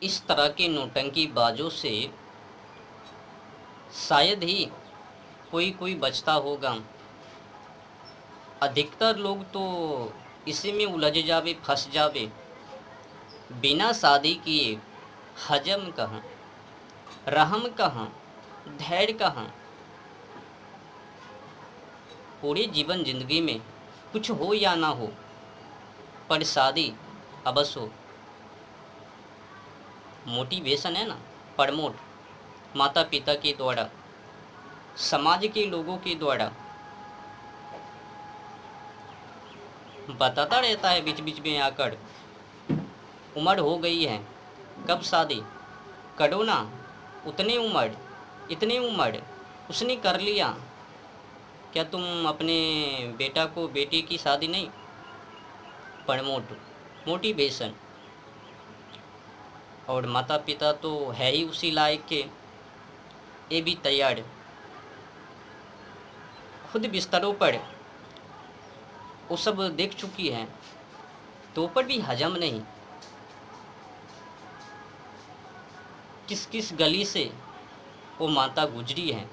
इस तरह के नौटंकी बाजों से शायद ही कोई कोई बचता होगा। अधिकतर लोग तो इसी में उलझ जावे, फंस जावे। बिना शादी किए हजम कहाँ, रहम कहाँ, धैर्य कहाँ। पूरे जीवन जिंदगी में कुछ हो या ना हो, पर शादी अवश्य हो। मोटिवेशन है ना, प्रमोट माता पिता के द्वारा, समाज के लोगों के द्वारा बताता रहता है बीच बीच में आकर, उम्र हो गई है, कब शादी करो ना, उतनी उम्र, इतनी उम्र उसने कर लिया, क्या तुम अपने बेटा को बेटी की शादी नहीं। Promote, motivation. और माता पिता तो है ही उसी लायक के, ये भी तैयार, खुद बिस्तरों पर वो सब देख चुकी है, तो पर भी हजम नहीं। किस किस गली से वो माता गुजरी है,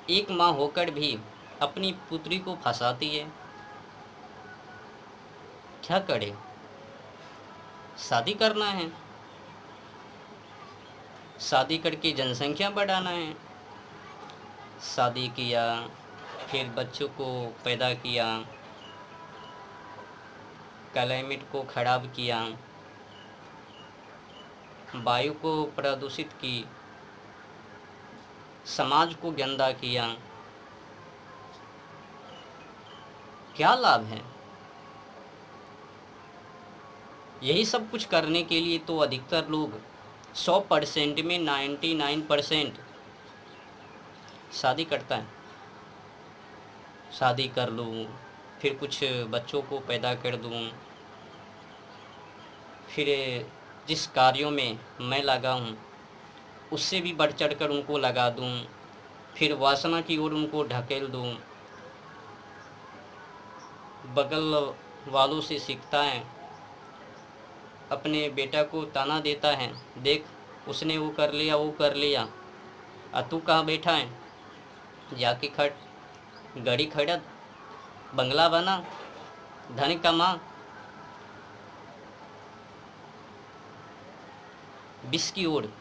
एक माँ होकर भी अपनी पुत्री को फंसाती है। क्या करे, शादी करना है, शादी करके जनसंख्या बढ़ाना है। शादी किया, फिर बच्चों को पैदा किया, क्लाइमेट को खराब किया, वायु को प्रदूषित की, समाज को गंदा किया। क्या लाभ है। यही सब कुछ करने के लिए तो अधिकतर लोग 100% में 99% शादी करता है। शादी कर लूँ, फिर कुछ बच्चों को पैदा कर दूँ, फिर जिस कार्यों में मैं लगा हूँ उससे भी बढ़ चढ़ कर उनको लगा दूँ, फिर वासना की ओर उनको ढकेल दूँ। बगल वालों से सीखता है, अपने बेटा को ताना देता है, देख उसने वो कर लिया, वो कर लिया, तू कहाँ बैठा है, जाके खट, गाड़ी खरीद, बंगला बना, धन कमा। विष की ओर,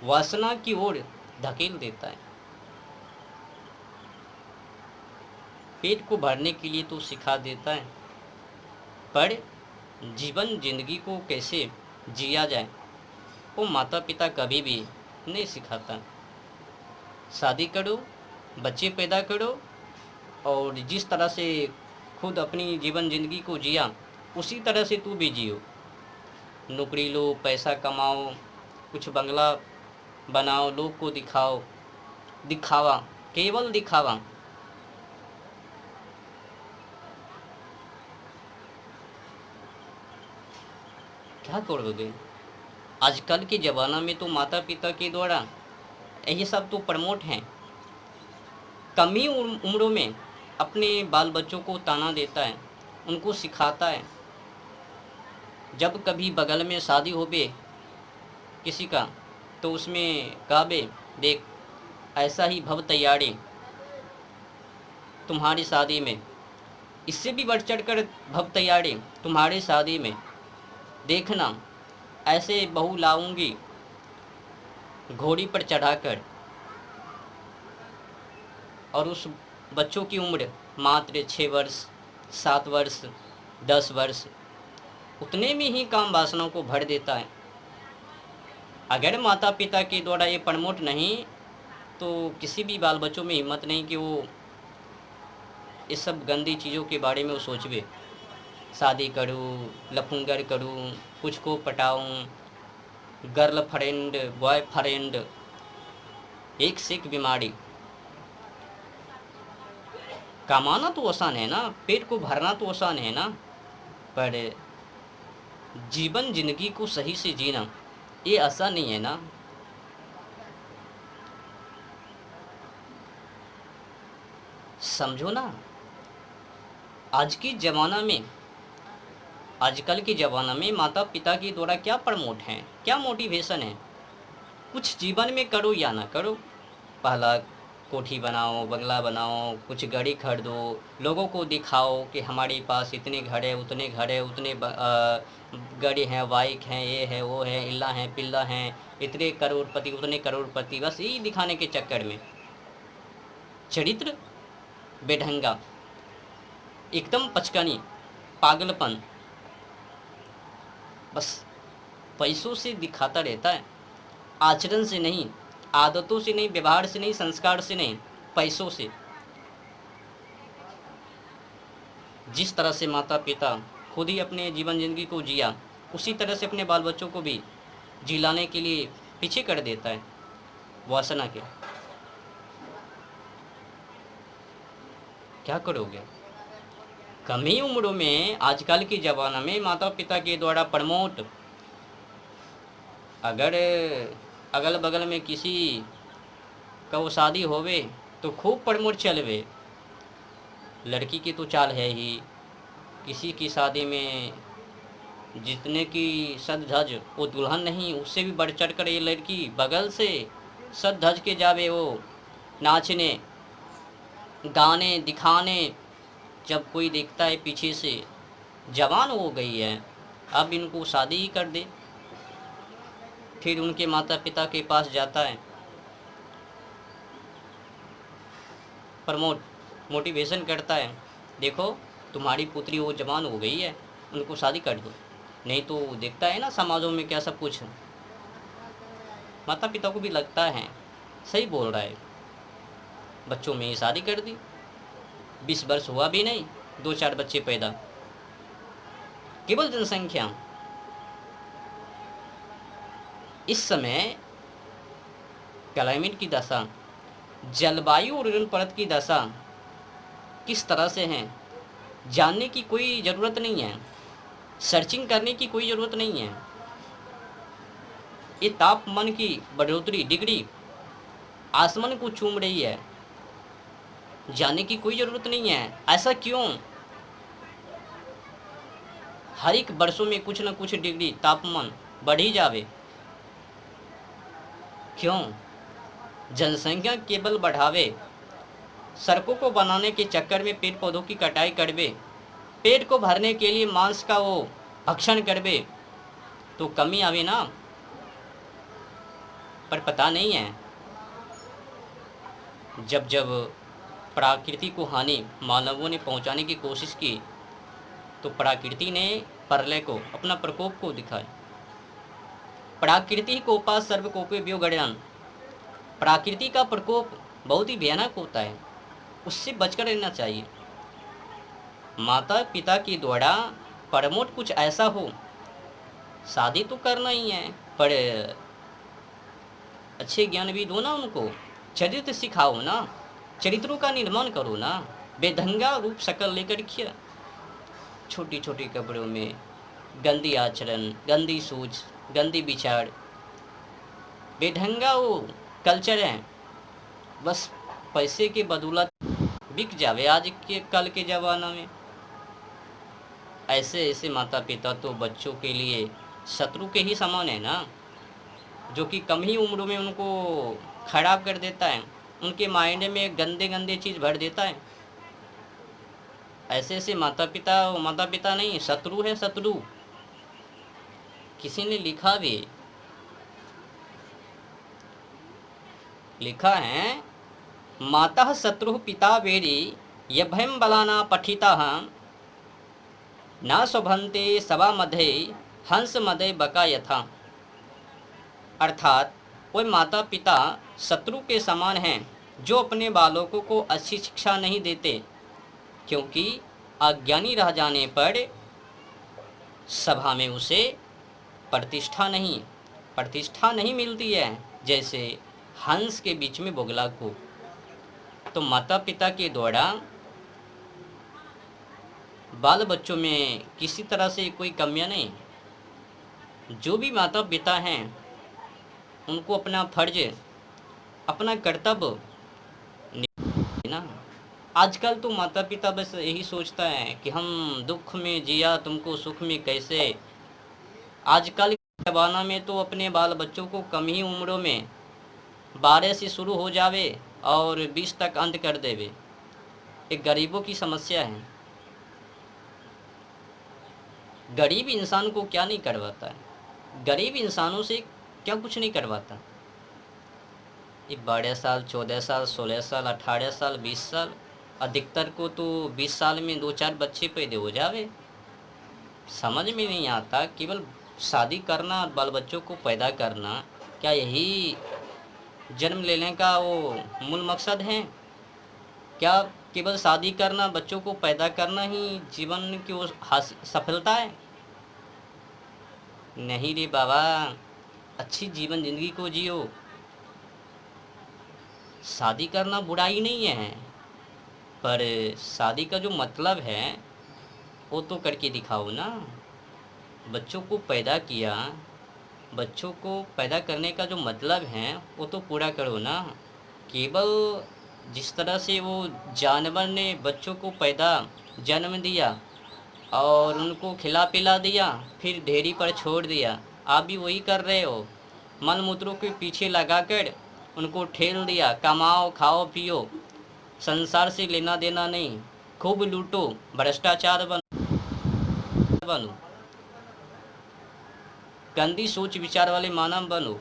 वासना की ओर धकेल देता है। पेट को भरने के लिए तो सिखा देता है, पर जीवन जिंदगी को कैसे जिया जाए वो माता पिता कभी भी नहीं सिखाता। शादी करो, बच्चे पैदा करो, और जिस तरह से खुद अपनी जीवन जिंदगी को जिया उसी तरह से तू भी जियो। नौकरी लो, पैसा कमाओ, कुछ बंगला बनाओ, लोग को दिखाओ, दिखावा, केवल दिखावा। क्या करोगे। आजकल के ज़माना में तो माता पिता के द्वारा यही सब तो प्रमोट हैं। कम ही उम्रों में अपने बाल बच्चों को ताना देता है, उनको सिखाता है। जब कभी बगल में शादी हो बे किसी का, तो उसमें कहा बे देख ऐसा ही भव तैयारी तुम्हारी शादी में, इससे भी बढ़ चढ़ कर भव तैयारी तुम्हारी शादी में, देखना ऐसे बहू लाऊंगी घोड़ी पर चढ़ाकर। और उस बच्चों की उम्र मात्र 6 वर्ष, 7 वर्ष, 10 वर्ष, उतने में ही काम वासनाओं को भर देता है। अगर माता पिता के द्वारा ये प्रमोट नहीं, तो किसी भी बाल बच्चों में हिम्मत नहीं कि वो इस सब गंदी चीज़ों के बारे में वो सोचवे। शादी करूँ, लफंगर करूँ, कुछ को पटाऊँ, गर्ल फ्रेंड, बॉय फ्रेंड, एक से एक बीमारी। कमाना तो आसान है ना, पेट को भरना तो आसान है ना, पर जीवन जिंदगी को सही से जीना ये आसान नहीं है ना। समझो ना, आज के ज़माना में आजकल के ज़माना में माता पिता के द्वारा क्या प्रमोट हैं, क्या मोटिवेशन है? कुछ जीवन में करो या ना करो, पहला कोठी बनाओ, बंगला बनाओ, कुछ गाड़ी खरीदो, लोगों को दिखाओ कि हमारे पास इतने घर है, उतने घर है, उतने गाड़ी हैं, बाइक हैं, ये है, वो है, इल्ला हैं, पिल्ला हैं, इतने करोड़पति, उतने करोड़पति, बस यही दिखाने के चक्कर में चरित्र बेढंगा, एकदम पचकानी, पागलपन, बस पैसों से दिखाता रहता है, आचरण से नहीं, आदतों से नहीं, व्यवहार से नहीं, संस्कार से नहीं, पैसों से। जिस तरह से माता पिता खुद ही अपने जीवन जिंदगी को जिया, उसी तरह से अपने बाल बच्चों को भी जिलाने के लिए पीछे कर देता है वासना के। क्या करोगे? कम ही उम्रों में आजकल के ज़माना में माता पिता के द्वारा प्रमोट, अगर अगल बगल में किसी का वो शादी होवे तो खूब प्रमोट चलवे, लड़की की तो चाल है ही, किसी की शादी में जितने की सज धज वो दुल्हन नहीं, उससे भी बढ़ चढ़ कर ये लड़की बगल से सज धज के जावे वो नाचने गाने दिखाने। जब कोई देखता है पीछे से जवान हो गई है, अब इनको शादी ही कर दे, फिर उनके माता पिता के पास जाता है, प्रमोट मोटिवेशन करता है, देखो तुम्हारी पुत्री वो जवान हो गई है, उनको शादी कर दो। नहीं तो देखता है ना समाजों में क्या सब कुछ, माता पिता को भी लगता है सही बोल रहा है, बच्चों में ही शादी कर दी, 20 वर्ष हुआ भी नहीं, 2-4 बच्चे पैदा, केवल जनसंख्या। इस समय क्लाइमेट की दशा, जलवायु और ऋण परत की दशा किस तरह से है जानने की कोई ज़रूरत नहीं है, सर्चिंग करने की कोई ज़रूरत नहीं है। ये तापमान की बढ़ोतरी डिग्री आसमान को चूम रही है, जानने की कोई ज़रूरत नहीं है। ऐसा क्यों? हर एक वर्षों में कुछ न कुछ डिग्री तापमान बढ़ ही जावे, क्यों? जनसंख्या केवल बढ़ावे, सड़कों को बनाने के चक्कर में पेड़ पौधों की कटाई करवे, पेट को भरने के लिए मांस का वो भक्षण करवे, तो कमी आवे ना। पर पता नहीं है, जब जब प्रकृति को हानि मानवों ने पहुंचाने की कोशिश की तो प्रकृति ने प्रलय को, अपना प्रकोप को दिखाया। प्रकृति कोपा सर्वकोपे व्योगढ़, प्रकृति का प्रकोप बहुत ही भयानक होता है, उससे बचकर रहना चाहिए। माता पिता के द्वारा प्रमोट कुछ ऐसा हो, शादी तो करना ही है, पर अच्छे ज्ञान भी दो ना उनको, चरित्र सिखाओ ना, चरित्रों का निर्माण करो ना। बेढंगा रूप शकल लेकर किया, छोटी छोटी कपड़ों में गंदी आचरण, गंदी सोच, गंदी विचार, बेढंगा वो कल्चर है, बस पैसे के बदौलत बिक जावे आज के कल के ज़माना में। ऐसे ऐसे माता पिता तो बच्चों के लिए शत्रु के ही समान है ना, जो कि कम ही उम्र में उनको खराब कर देता है, उनके माइंड में गंदे गंदे चीज़ भर देता है। ऐसे ऐसे माता पिता नहीं, शत्रु है शत्रु। किसी ने लिखा है माता शत्रु पिता वेरी यभयम बलाना पठिता न शोभन्ते सभा मध्य हंस मध्य बका यथा। अर्थात वो माता पिता शत्रु के समान हैं जो अपने बालकों को अच्छी शिक्षा नहीं देते, क्योंकि अज्ञानी रह जाने पर सभा में उसे प्रतिष्ठा नहीं मिलती है, जैसे हंस के बीच में बोगला को। तो माता पिता के द्वारा बाल बच्चों में किसी तरह से कोई कमियां नहीं, जो भी माता पिता हैं उनको अपना फर्ज, अपना कर्तव्य ना आजकल तो माता पिता बस यही सोचता है कि हम दुख में जिया तुमको सुख में कैसे। आजकल के ज़माना में तो अपने बाल बच्चों को कम ही उम्रों में 12 से शुरू हो जावे और 20 तक अंत कर देवे। एक गरीबों की समस्या है। गरीब इंसान को क्या नहीं करवाता है, गरीब इंसानों से क्या कुछ नहीं करवाता। ये 12 साल 14 साल 16 साल 18 साल 20 साल, अधिकतर को तो 20 साल में 2-4 बच्चे पैदा हो जावे। समझ में नहीं आता, केवल शादी करना और बाल बच्चों को पैदा करना, क्या यही जन्म लेने का वो मूल मकसद है? क्या केवल शादी करना बच्चों को पैदा करना ही जीवन की वो सफलता है? नहीं रे बाबा, अच्छी जीवन जिंदगी को जियो। शादी करना बुराई नहीं है, पर शादी का जो मतलब है वो तो करके दिखाओ ना। बच्चों को पैदा किया, बच्चों को पैदा करने का जो मतलब है वो तो पूरा करो ना। केवल जिस तरह से वो जानवर ने बच्चों को पैदा जन्म दिया और उनको खिला पिला दिया फिर ढेरी पर छोड़ दिया, आप भी वही कर रहे हो। मल मूत्रों के पीछे लगाकर उनको ठेल दिया, कमाओ खाओ पियो, संसार से लेना देना नहीं, खूब लूटो, भ्रष्टाचार बनो, गंदी सोच विचार वाले मानव बनो।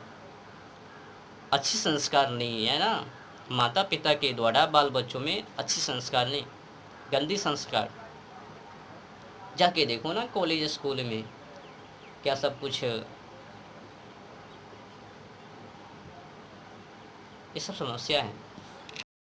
अच्छी संस्कार नहीं है ना, माता पिता के द्वारा बाल बच्चों में अच्छी संस्कार नहीं, गंदी संस्कार। जाके देखो ना कॉलेज स्कूल में क्या सब कुछ, ये सब समस्या है।